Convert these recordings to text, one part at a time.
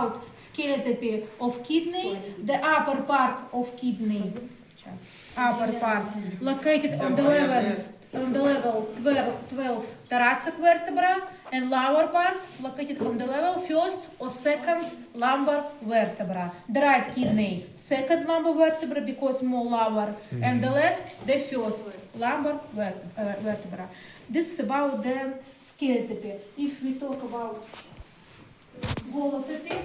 about skeleton of kidney, the upper part of kidney, upper part located on the level 12 thoracic vertebra, and lower part located on the level first or second lumbar vertebra. The right kidney second lumbar vertebra because more lower, and the left the first lumbar vertebra. This is about the skeleton. If we talk about golotopy,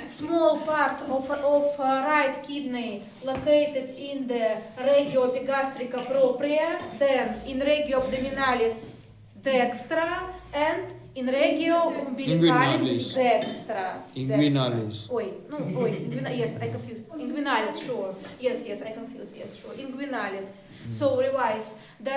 small part of right kidney located in the regio epigastrica propria, then in regio abdominalis dextra, and in regio umbilicalis dextra. Inguinalis. Yes, I confused. Inguinalis, sure. Yes, I confused. Yes, sure. Inguinalis. So revise the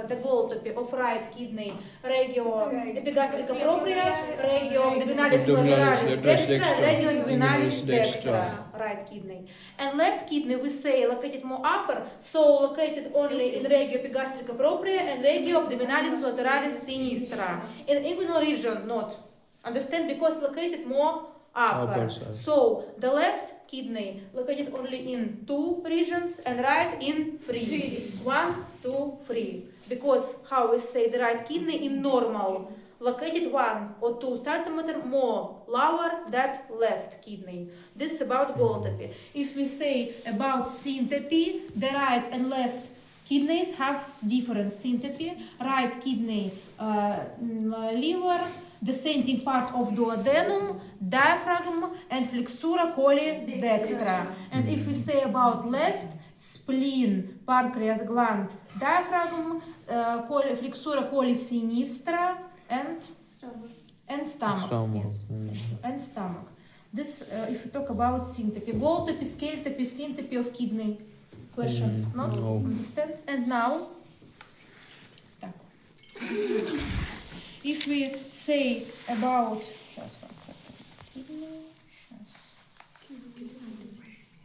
the golotopy of right kidney, regio epigastrica propria, regio abdominalis lateralis dextra, regio inguinalis dextra. Right kidney. And left kidney we say located more upper, so located only in regio epigastrica propria and regio abdominalis lateralis sinistra. In inguinal region, not. Understand? Because located more upper. So the left kidney located only in 2 regions and right in 3. 1, 2, 3. Because how we say the right kidney in normal located 1 or 2 centimeter more lower than left kidney. This is about golotopy. If we say about syncope, the right and left kidneys have different syncope. Right kidney liver, descending part of duodenum, diaphragm, and flexura coli dextra. And if we say about left, spleen, pancreas gland, diaphragm, flexura coli sinistra, and stomach. Yes, and stomach. This, if we talk about syncope, golotopy, skeletopy, syncope of kidney. Questions? Not understand? And now, if we say about, just 1 second.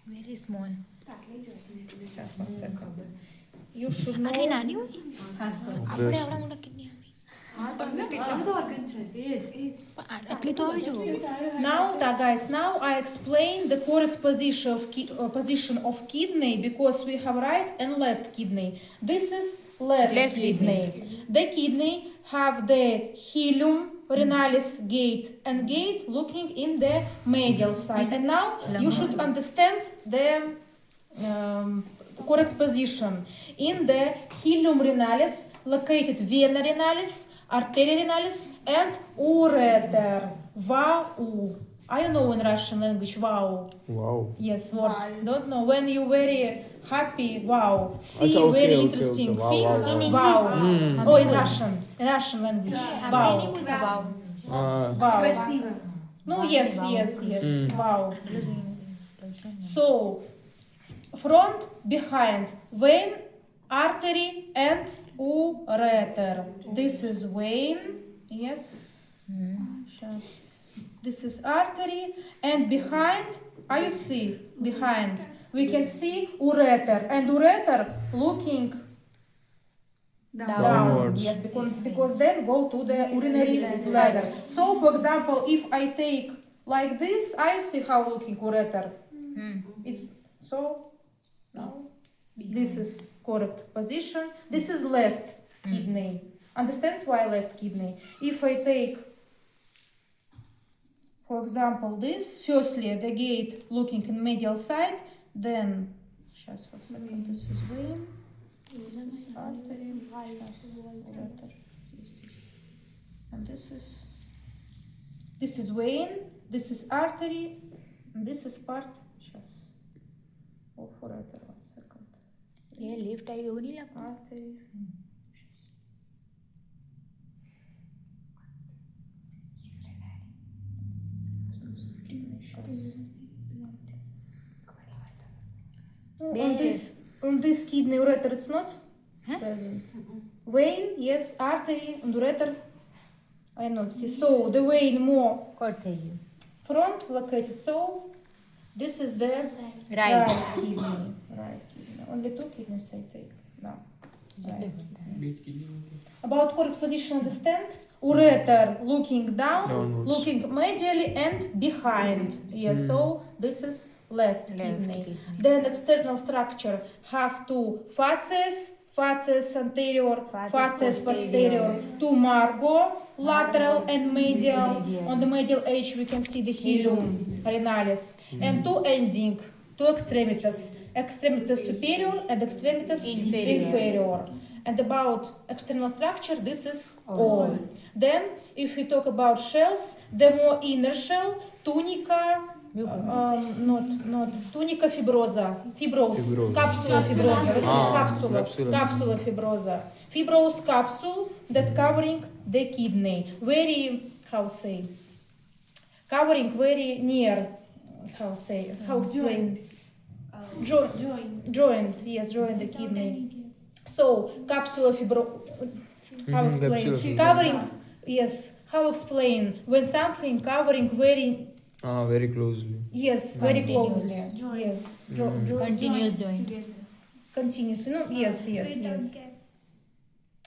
Very small. Just 1 second. You should know. Now, guys, now I explain the correct position of kidney because we have right and left kidney. This is left kidney. The kidney have the hilum renalis gate and gate looking in the medial side. And now you should understand the correct position. In the hilum renalis located vena renalis, arteria renalis, and ureter. Wow. I know in Russian language, wow. Wow. Yes, word. Don't know. When you very happy, wow. See, okay, very interesting okay. thing. Wow. Wow. Oh, in Russian language. Wow. Wow. No, yes. Wow. So, front, behind, vein, artery, and ureter. This is vein. Yes. This is artery, and behind, you see, behind, we can see ureter, and ureter looking down. Yes, because then go to the urinary bladder. So, for example, if I take like this, I see how looking ureter. It's so, now, this is correct position. This is left kidney. Understand why left kidney? If I take, for example, this, firstly, the gate looking in medial side, then, just 1 second, this is vein, this is artery, ureter, and this is vein, this is artery, and this is part, just, of ureter, 1 second. Yeah, left eye only Artery. On this kidney ureter it's not present. Vein, yes, artery and ureter I not see. So the vein more front located. So this is the right kidney. Right kidney. Only 2 kidneys I take. No. Right. About correct position on the stand, ureter looking down, Downwards. looking medially and behind. Yes, so this is left kidney. kidney. Then external structure have two facies, facies anterior, facies posterior, two margo, lateral and medial. On the medial edge we can see the hilum renalis, and two ending, two extremities, extremities superior and extremities inferior. And about external structure, this is all. Then, if we talk about shells, the more inner shell, tunica, not tunica fibrosa, fibrose, Fibrosa. capsula fibrosa, capsula, capsula. capsula fibrosa, fibrose capsule that covering the kidney, very, how say, covering very near, how explain, joint, yes, joint the kidney. So, capsula how explain? capsula fibrosa. Covering, yes, how explain? When something covering very, Very closely. yes, very Continuous. closely. Yes, Continuous joint. continuously. No, yes.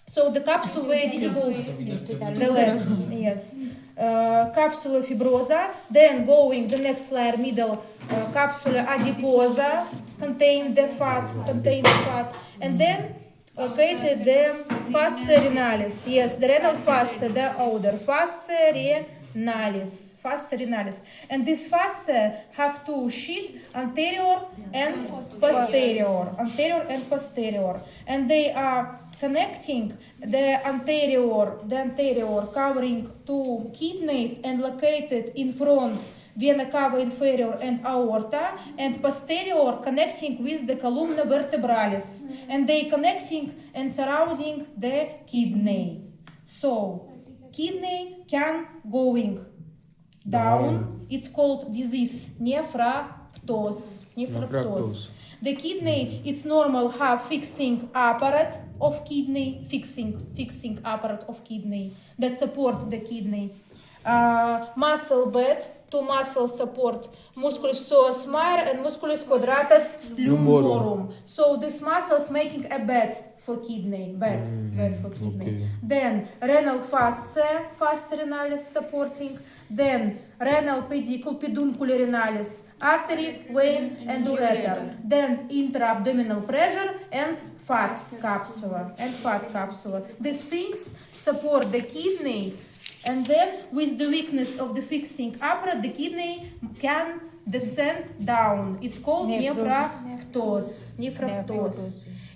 So the capsule very difficult. The left, yes. Capsula fibrosa, then going the next layer, middle, capsula adiposa, contain the fat, and then located the fascia renalis. Yes, the renal fascia, the outer fascia renalis. And this fascia have two sheath, anterior and posterior, and they are connecting the anterior covering two kidneys and located in front vena cava inferior and aorta, and posterior connecting with the columna vertebralis, and they connecting and surrounding the kidney. So kidney can going down. It's called disease nephraptose. The kidney, it's normal have fixing apparatus of kidney, fixing apparatus of kidney that support the kidney. Muscle bed, two muscles support musculus psoas major and musculus quadratus lumborum. So these muscles making a bed for kidney, bed for kidney. Okay. Then renal fascia renalis supporting. Then renal peduncle renalis, artery, vein, and ureter. Then intra-abdominal pressure and fat capsula. These things support the kidney. And then, with the weakness of the fixing apparatus, the kidney can descend down. It's called nephraptose.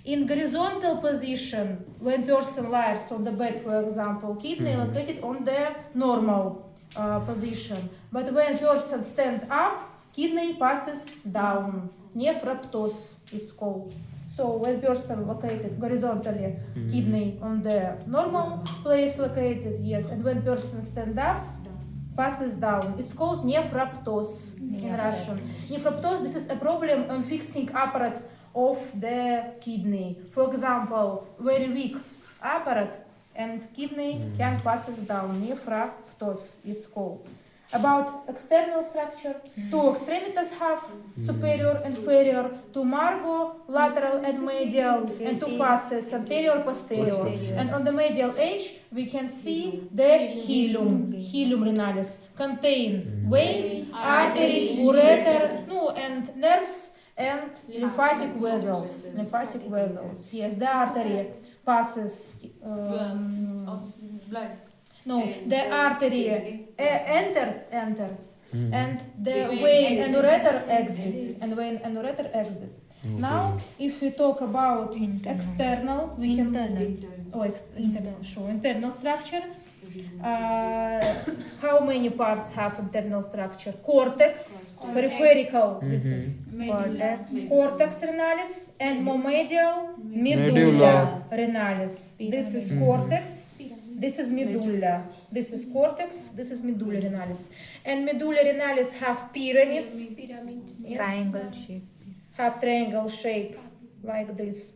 In horizontal position, when person lies on the bed, for example, kidney located on the normal position. But when person stand up, kidney passes down. Nephraptose, it's called. So when person located horizontally, kidney on the normal place located, yes, and when person stand up, passes down. It's called nephraptose in Russian. Nephraptose, this is a problem on fixing apparatus of the kidney. For example, very weak apparatus and kidney can passes down. Nephraptose, it's called. About external structure, two extremities have superior and inferior, two margo, lateral and medial, and two facies, anterior, posterior. And on the medial edge, we can see the hilum renalis, contain vein, artery, ureter, and nerves and lymphatic vessels. Yes, the artery passes. The artery enter, and the vein and ureter exit. Now, if we talk about external, we can internal structure. How many parts have internal structure? Cortex, peripheral, this is cortex renalis, and medial medulla renalis. This is cortex. This is medulla. This is cortex. This is medulla renalis. And medulla renalis have pyramids. Yes. Triangle shape. Have triangle shape like this.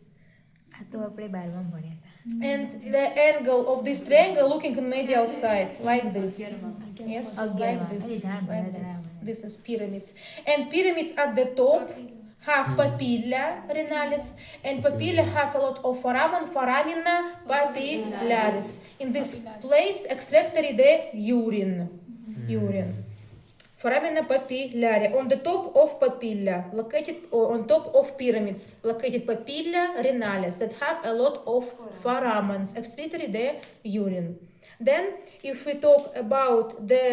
આ તો આપણે 12માં ભણ્યા હતા. And the angle of this triangle looking on medial side like this. Yes, like this. This is pyramids. And pyramids at the top have papilla renalis, and papilla have a lot of foramen, foramina papillaris. In this place, extractory the urine. Foramina papillare. On the top of papilla, located on top of pyramids, located papilla renalis that have a lot of foramens, excretory the urine. Then, if we talk about the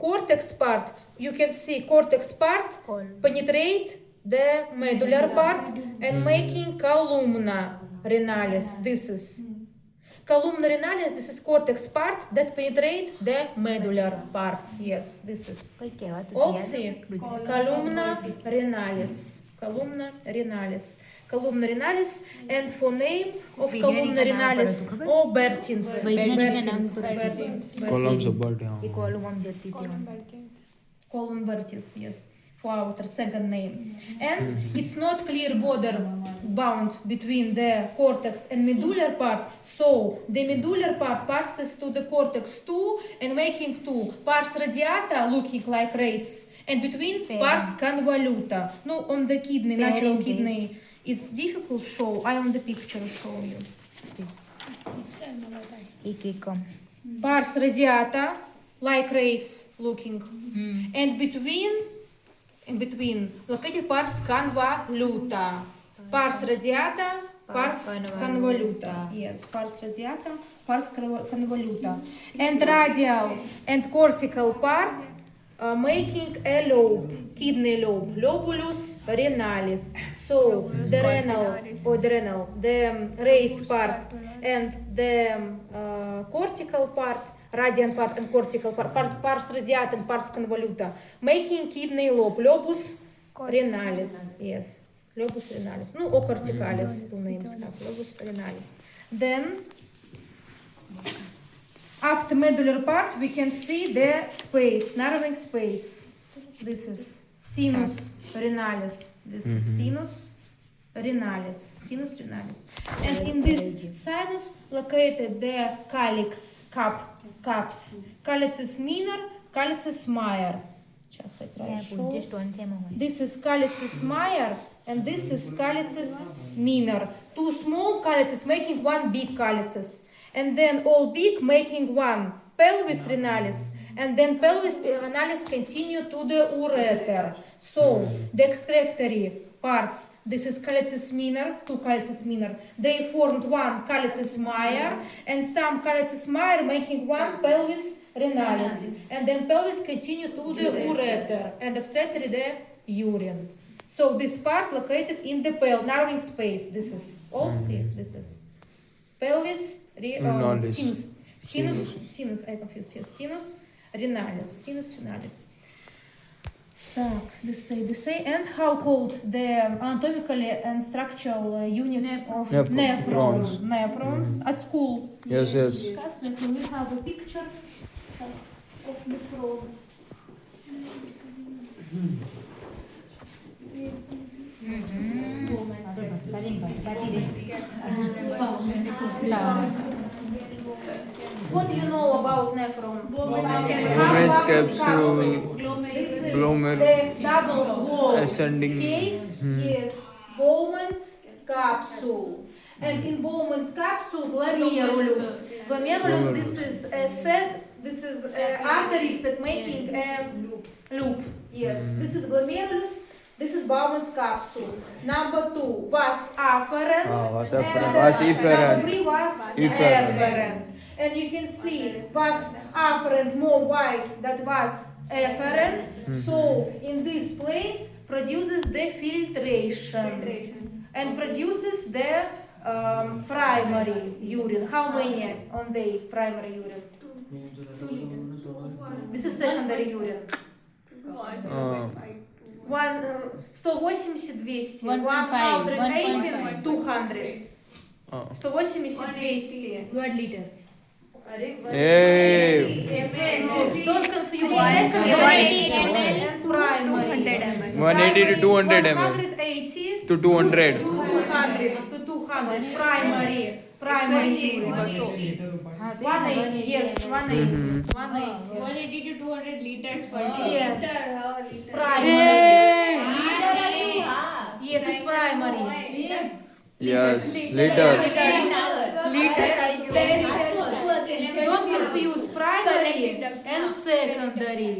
cortex part, you can see cortex part penetrate the medular part and making columna renalis. This is columna renalis. This is cortex part that penetrate the medular part. Yes, this is. કઈ કહેવાતું Also, columna renalis. Columna renalis, and for name of columna renalis, Bertins. Columns about yeah. A column આમ જતી હતી Column Bertins, yes, for our second name. And it's not clear border bound between the cortex and medular part, so the medular part passes to the cortex too and making two pars radiata looking like rays, and between pars convoluta. No, on the kidney, natural kidney, it's difficult to show. I on the picture show you. એક એકમ Pars radiata, like rays looking, and in between located pars convoluta. Pars radiata, pars convoluta. Yes, pars radiata, pars convoluta. And radial and cortical part making a lobe, kidney lobe, lobulus renalis. So the renal, the rays part and the cortical part, radiant part and cortical part, pars radiata and pars convoluta, making kidney lobe, lobus renalis. Yes, lobus renalis. No, or corticalis, two names have, lobus renalis. Then, after medular part, we can see the space, narrowing space. This is sinus renalis. This is sinus renalis. And in this sinus located the calyx, cups. Calycis minor, calycis major. Just I try to show. પૂંજે stone છે એમાં હોય This is calycis major and this is calycis minor. Two small calyces making one big calycis. And then all big making one pelvis renalis. And then pelvis renalis continue to the ureter. So the excretory parts, this is calycis minor, two calycis minor. They formed one calycis major and some calycis major making one pelvis renalis. And then pelvis continue to the ureter and excretory the urine. So this part located in the narrowing space. This is all see. This is pelvis Renalis. sinus. I confuse. Yes, sinus renalis. Так, this say, and how called the anatomically and structural unit of nephrons at school. Yes. Discussed that we have a picture of nephron. What do you know about nephron? Bowman's capsule, glomer- The double wall ascending. case. Yes, Bowman's capsule. And in Bowman's capsule, glomerulus. This is a set. This is arteries that making a loop. Yes, this is glomerulus. This is Bowman's capsule. Number 2, vas afferent. Vas And, afferent, vas efferent. Number 3, vas Efferent. efferent. And you can see vas afferent more wide than vas efferent. So in this place produces the filtration and produces the primary urine. How many on the primary urine? 2 liters. This is secondary urine. 180, 200, 180, 200. 180, 200. 1 liter Hey, Don't confuse Secondary secondary and primary. 180 to 200 ml 180 to 200. to 200 primary urine. 180, yes, 180. 180. 180 to 200 liters per day. Yes. Liter. Primary. Yes, it's primary. Yes. Liters. Liters. Don't confuse primary and secondary.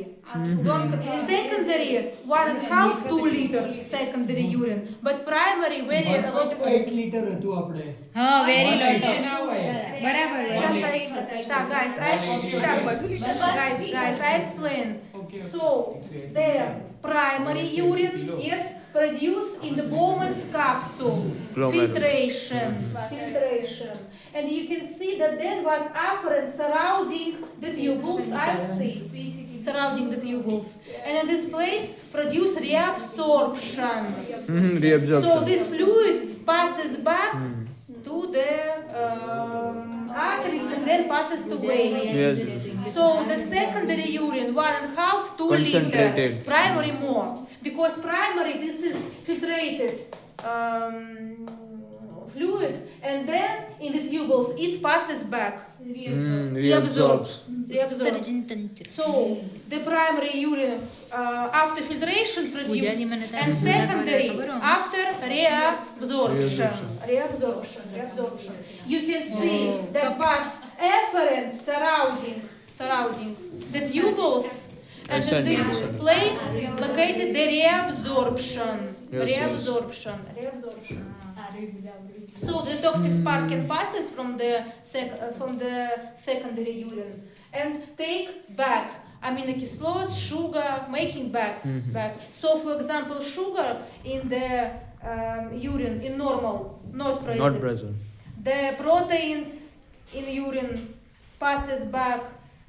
Secondary 1.5 2 liters secondary urine, but primary very a lot of. 8 litre હતું આપણે હા very લોટ બરાબર Guys, I explain. Okay. So, their primary urine is produced in the Bowman's capsule. Glomerulus. Filtration. And you can see that there was afferent surrounding the tubules, I'll see. Surrounding the tubules. And in this place produce reabsorption. So Reabsorption. this fluid passes back to the arteries and then passes to veins. Yes. So the secondary urine 1.5 2 Concentrated. liter, primary more, because primary this is filtrated fluid, and then in the tubules it passes back. Reabsorbs. Reabsorbs. So the primary urine after filtration produced, and secondary after reabsorption. Reabsorption. You can see that was efferent surrounding the tubules, and in this place located the reabsorption. Reabsorption. So the toxic part can passes from the secondary urine and take back aminokislot, sugar, making back. So for example, sugar in the urine in normal not present. Not present. The proteins in urine passes back.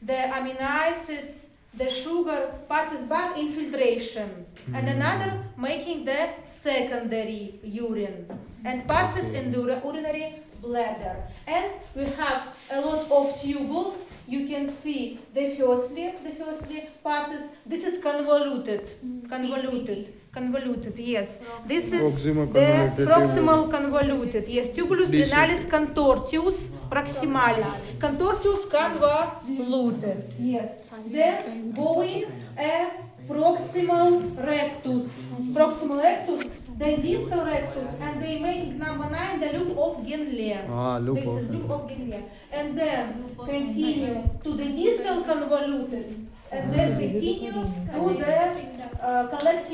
The amino acids, the sugar passes back in filtration, and another making the secondary urine and passes in the urinary bladder. And we have a lot of tubules. You can see the firstly passes. This is convoluted. Yes. This is Proximal the convoluted proximal convoluted. Yes, tubulus This- renalis contortius proximalis. Contortius convoluted. Yes. Then going a proximal rectus. Proximal rectus, then distal rectus, and they make number 9 the loop of Genle. Loop This of is loop of Genle. And then continue to the distal convoluted. And then continue to the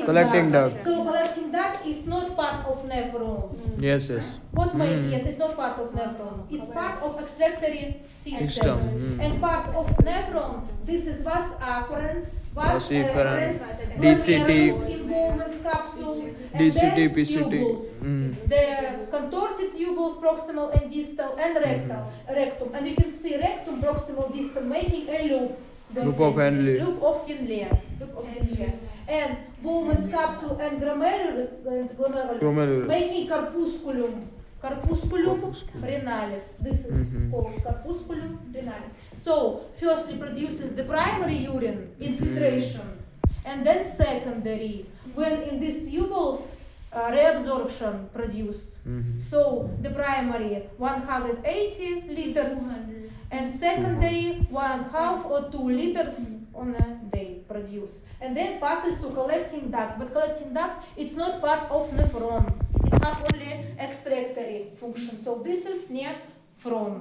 collecting duct. So collecting duct is not part of nephron. Yes. What make? Yes, it's not part of nephron. It's part of extractory system. System. And parts of nephron. This is vas afferent, vas efferent, efferent, DCT, glomerulus in Bowman's capsule, and DCT, then PCT. tubules. The contorted tubules, proximal and distal, and rectum. And you can see rectum, proximal, distal making a loop. Loop of Henle. Loop of Henle. And Bowman's capsule and glomerulus making corpusculum. Corpusculum renalis. This is called corpusculum renalis. So, firstly produces the primary urine infiltration, and then secondary, when in these tubules reabsorption produced. So, the primary 180 liters, and secondary 1.5 or 2 liters on a day produced. And then passes to collecting duct, but collecting duct, it's not part of nephron. It's have only extractory function. So this is nephron.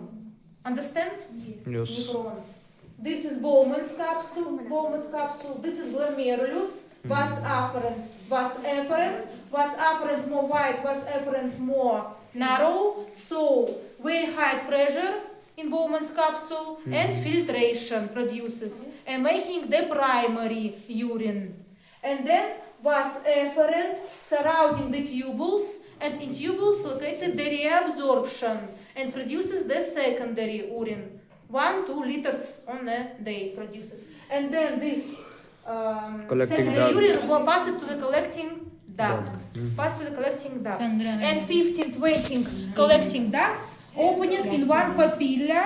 Understand? Yes. Nephron. This is Bowman's capsule. Bowman's capsule. This is glomerulus. Vas afferent. Vas efferent. Vas afferent more wide. Vas efferent more narrow. So very high pressure in Bowman's capsule and filtration produces and making the primary urine. And then vas efferent surrounding the tubules, and in tubules located the reabsorption and produces the secondary urine. 1-2 liters on a day produces. And then this Collecting secondary duct. urine passes to the collecting duct. Passes to the collecting duct. And 15-20 collecting ducts opening in one papilla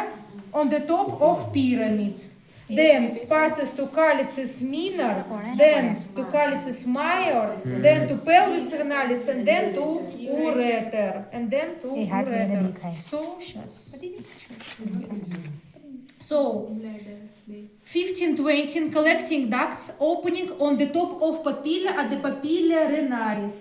on the top of pyramid. Then passes to calyces minor, then to calyces major, then to pelvis renalis, and then to ureter, and then to ureter. So 15-20 collecting ducts opening on the top of papilla at the papilla renalis.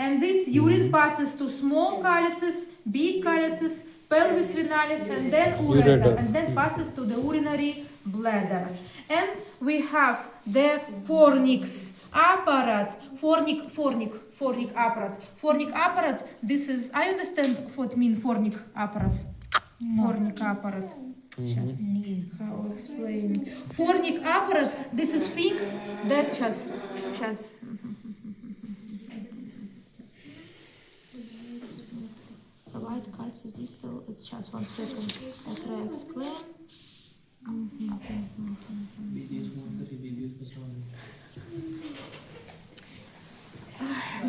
And this urine passes to small calyces, big calyces, pelvis renalis, and then ureter, and then passes to the urinary bladder. And we have the fornix apparat, fornic apparat. Fornic apparat, this is, I understand what mean fornic apparat. Fornic apparat. Just how explain. Fornic apparat, this is things that just provide calcium distal. It's just 1 second. I try to explain.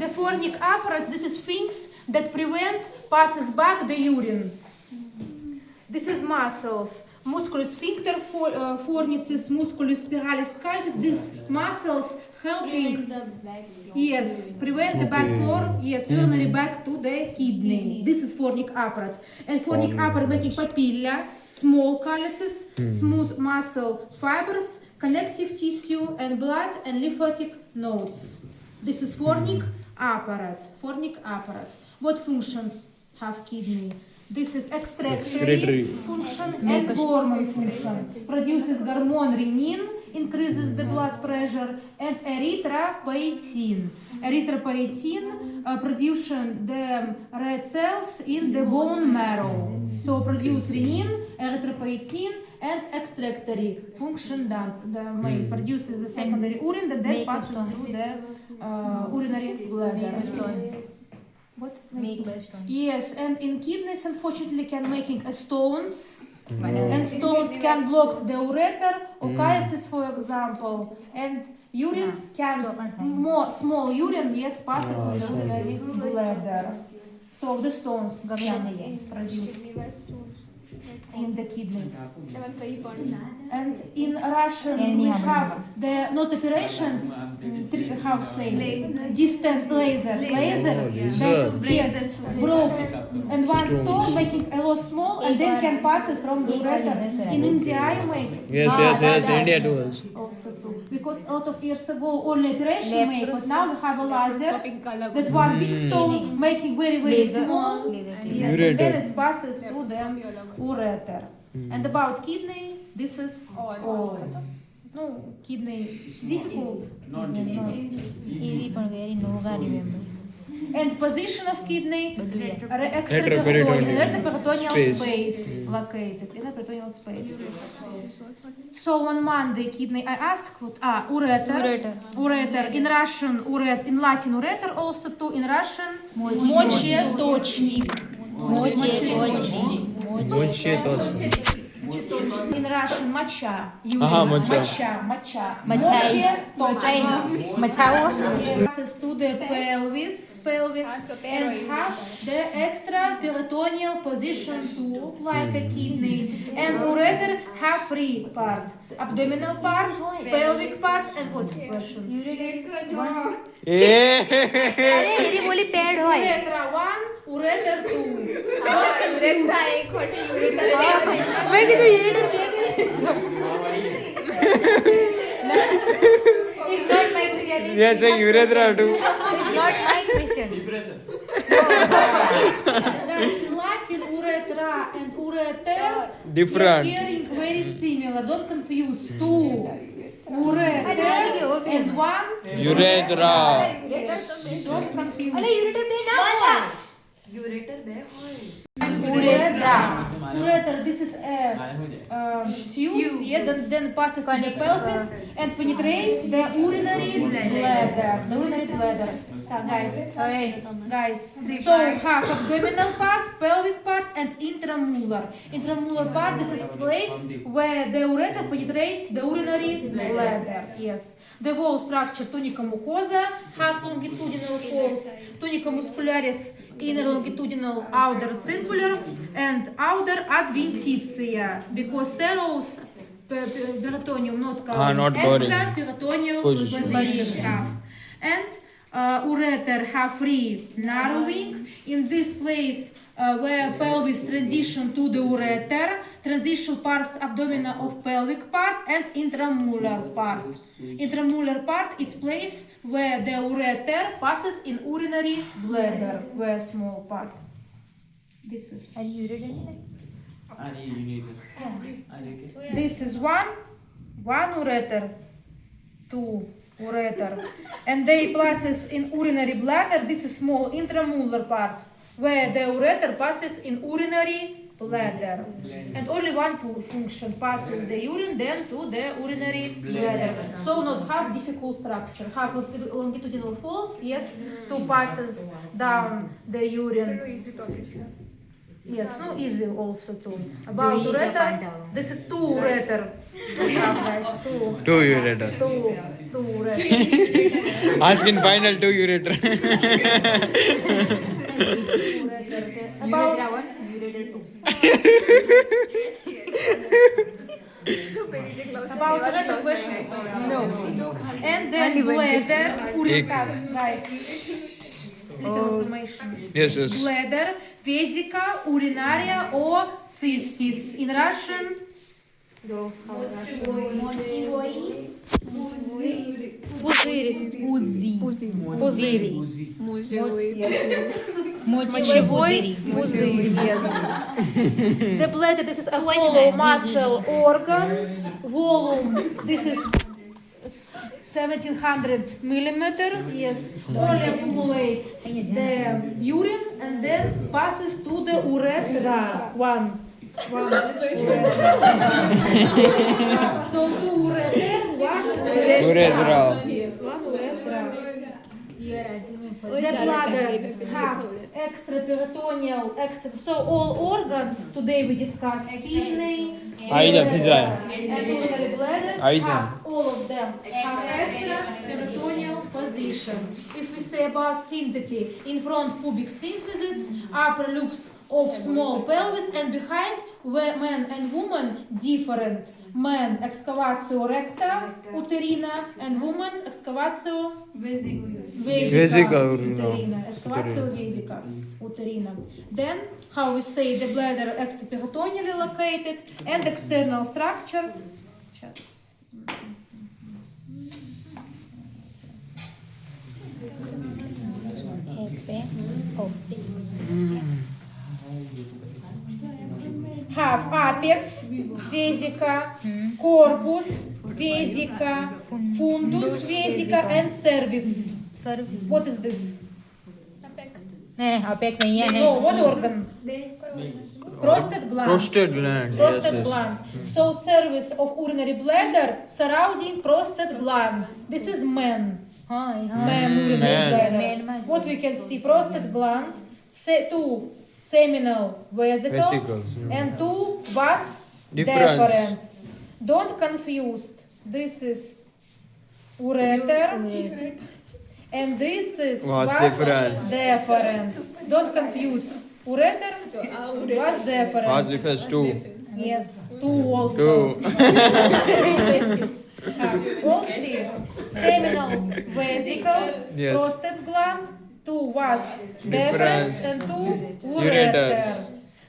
The fornic apparatus, this is things that prevent passes back the urine. This is muscles. Musculus sphincter fornicis, musculus spiralis calcis. These muscles helping, yes, prevent the back floor, yes, urinary back to the kidney. This is fornic apparatus. And fornic apparatus making papilla, small calyces, smooth muscle fibers, connective tissue, and blood and lymphatic nodes. This is fornic apparatus. Fornic apparatus. What functions have kidney? This is excretory function and hormone function. Produces hormone renin, increases the blood pressure, and erythropoietin. Erythropoietin produces the red cells in the bone marrow. So produce renin, erythropoietin, and excretory function done. The main produces the secondary urine that then passes through the urinary bladder. What? Yes, and in kidneys, unfortunately, can making stones, and stones can block the ureter or calyces, for example, and urine can more small urine, yes, passes in the urinary bladder. So the stones can produced in the kidneys. And in Russian we have the not operations, how say, distant laser, that, yes, breaks and one stone making a lot small and then can pass it from the ureter. In India I make. Yes, India too Also too. Because a lot of years ago only operation make, but now we have a laser that one big stone making very small. Yes, and then it passes to the ureter. And about kidney, this is all. No, kidney difficult. Easy, but very no remember. And position of kidney, retroperitoneal space located in the peritoneal space. So on Monday kidney, I asked what? Ureter. In Russian uret, in Latin ureter also too. In Russian мочеточник. In Russian macha. Passes to the pelvis, and have the extra peritoneal position too, like a kidney. And ureter have 3 parts: abdominal part, pelvic part, and what question? Ureter 1, ureter 2. It's not my question. Yes, urethra too. It's not my question. Guys, in Latin, uretra and ureter Different. is hearing very similar. Don't confuse. 2 ureter and 1 Urethra. Don't confuse. Ureter, this is a tube, yes, and then passes to the pelvis and penetrate the urinary bladder. Guys. So have abdominal part, pelvic part, and intramural. Intramural part, this is place where the ureter penetrates the urinary bladder. Yes. The wall structure tunica mucosa, half longitudinal folds, tunica muscularis, inner longitudinal, outer circular, and outer adventitia, because serous peritoneum not covering, extra peritoneal position have. And ureter have 3 narrowing. In this place where pelvis transition to the ureter, transitional parts abdominal of pelvic part and intramural part. Intramural part is place where the ureter passes in urinary bladder, where small part. This is. Are you ready? This is one ureter, two ureter, and they passes in urinary bladder. This is small intramural part where the ureter passes in urinary bladder, and only one function passes the urine then to the urinary bladder. So not have difficult structure, have longitudinal folds, yes, two passes down the urine. Yes, no, easy also too. About ureter, this is two ureter. We have guys, two. Two ureter. Two ureter. Ask in final two ureter. About about ureter questions? No. And then bladder, ureter, guys. Little information. Yes, yes. Bladder, vesica, urinaria or cystis. In Russian, girls, how Пузырь. Мочевой пузырь. Yes. The bladder, this is a hollow muscle organ. Volume, this is 1700 millimeter. Yes. Only accumulate the urine and then passes to the urethra. One urethra. So two urethra, one Urethra. Yes, one urethra. The bladder have extraperitoneal, so all organs today we discuss kidney, Aida, pizza. and urinary bladder Aida. have all of them have extraperitoneal position. If we say about synthety, in front pubic symphysis, upper loops of small pelvis, and behind where man and woman different. Man excavatio recta uterina and woman excavatio vesica uterina. Excavatio vesica uterina. Then how we say the bladder extraperitoneally located and external structure. Just. Have apex, vesica, corpus, vesica, fundus, vesica, and cervix. What is this? Apex नहीं है No, what organ? Prostate gland. Prostate gland. Prostate Yes, yes. gland. So cervix of urinary bladder surrounding prostate gland. This is man. हाँ Man urinary bladder. Man. What we can see, prostate gland, two seminal vesicles, Vesicles, and two vas Difference. deferens. Don't confuse. This is ureter and this is Vas vas deferens. deferens. Don't confuse. Ureter, vas deferens. Vas refers to Yes, two also. two. Testes. Also, seminal vesicles, Yes. prostate gland, two vas Deferens. deferens, and two Ureters. ureter.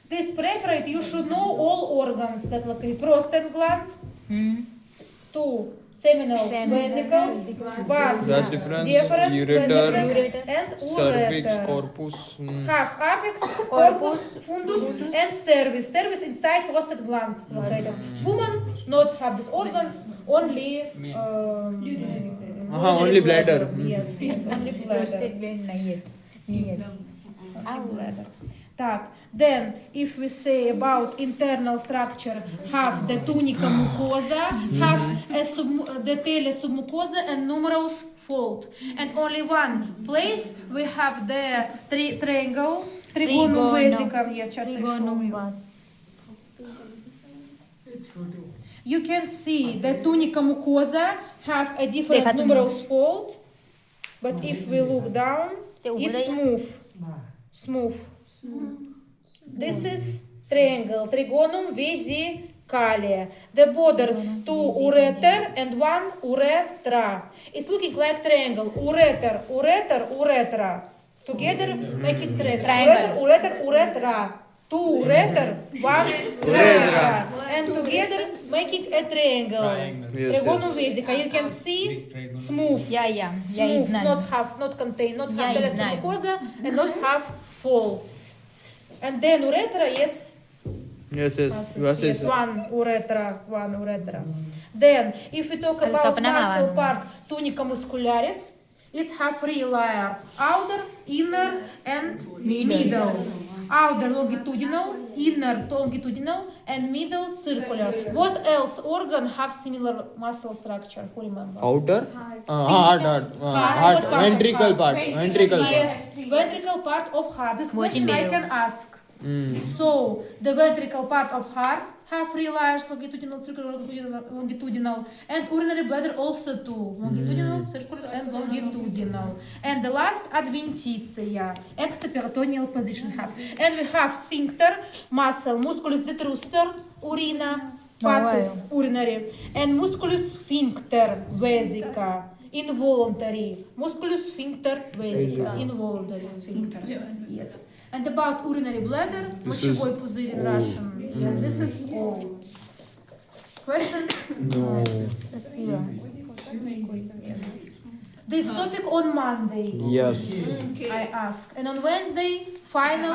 This preparate you should know all organs that locate prostate gland, two seminal vesicles, vas Vas deferens, deferens, ureter, and cervix, ureter. corpus. Have apex, corpus, fundus, and cervix. Cervix inside prostate gland located. Women not have these organs, only Only bladder. Yes, yes, only bladder. Bladder. Так, then if we say about internal structure, have the tunica mucosa, have the tailus submucosa and numerous fold. And only one place we have the triangle, trigonum vesicum. Yes, just I show you. You can see the tunica mucosa have a different numerous fold, but if we look down, it's smooth. This is triangle, trigonum vesicalia. The borders two ureter and one urethra. It's looking like triangle, ureter, ureter, urethra. Together, make it Triangle. uretra. Two ureter, one uretra. And together, making a triangle. Yes, Trigonum vesica. You can see smooth. Yeah, yeah. Yeah, Smooth, it's nice. not half, not contain, not Yeah, half it's nice. mucosa and not half false. And then uretra, yes, Yes, yes. yes, one uretra. Then, if we talk Kalau about sa panahon. muscle part, tunica muscularis, it's have three layers: outer, inner, and middle. Outer longitudinal, inner longitudinal, and middle circular. What else organ have similar muscle structure? Who remember? Outer? Heart, Heart. what part of Ventricle heart? part. Ventricle part. Yes, ventricle part of heart. This Watching question I video. can ask. Mm. So the ventricle part of heart have three layers: longitudinal, circular, longitudinal, and urinary bladder also too: longitudinal, circular, and longitudinal. And the last adventitia, extraperitoneal position have. And we have sphincter muscle, musculus detrusor, urina, passes urinary, and musculus sphincter vesica. Involuntary. Musculus sphincter vesica. Involuntary sphincter. Yes. And about urinary bladder, мочевой пузырь in Russian. Yes, this is all. Questions? No. Спасибо. Yes. This topic on Monday, Yes. I ask. And on Wednesday, final